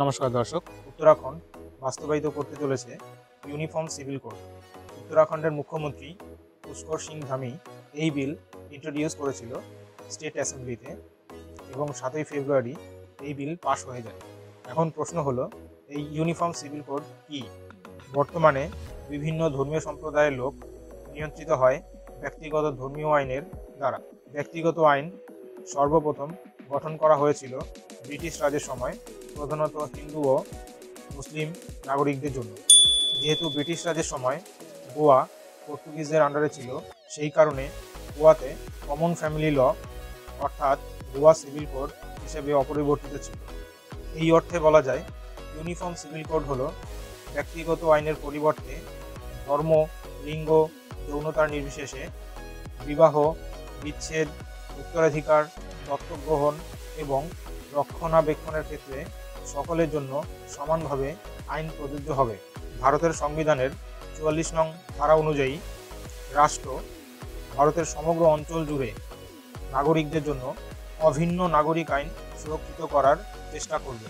নমস্কার দর্শক। উত্তরাখণ্ড বাস্তবায়িত করতে চলেছে ইউনিফর্ম সিভিল কোড। উত্তরাখণ্ডের মুখ্যমন্ত্রী পুষ্কর সিং ধামি এই বিল ইন্ট্রোডিউস করেছিল স্টেট অ্যাসেম্বলিতে এবং 7ই ফেব্রুয়ারি এই বিল পাশ হয়ে যায়। এখন প্রশ্ন হলো, এই ইউনিফর্ম সিভিল কোড কি? বর্তমানে বিভিন্ন ধর্মীয় সম্প্রদায়ের লোক নিয়ন্ত্রিত হয় ব্যক্তিগত ধর্মীয় আইনের দ্বারা। ব্যক্তিগত আইন সর্বপ্রথম গঠন করা হয়েছিল ব্রিটিশ রাজের সময়, প্রধানত হিন্দু ও মুসলিম নাগরিকদের জন্য। যেহেতু ব্রিটিশ রাজের সময় গোয়া পর্তুগিজদের আন্ডারে ছিল, সেই কারণে গোয়াতে কমন ফ্যামিলি ল অর্থাৎ গোয়া সিভিল কোড হিসেবে অপরিবর্তিত ছিল। এই অর্থে বলা যায় ইউনিফর্ম সিভিল কোড হলো ব্যক্তিগত আইনের পরিবর্তে ধর্ম, লিঙ্গ, যৌনতার নির্বিশেষে বিবাহ, বিচ্ছেদ, উত্তরাধিকার, দত্তক গ্রহণ এবং রক্ষণাবেক্ষণের ক্ষেত্রে সকলের জন্য সমানভাবে আইন প্রযোজ্য হবে। ভারতের সংবিধানের 44 নং ধারা অনুযায়ী রাষ্ট্র ভারতের সমগ্র অঞ্চল জুড়ে নাগরিকদের জন্য অভিন্ন নাগরিক আইন সুরক্ষিত করার চেষ্টা করবে।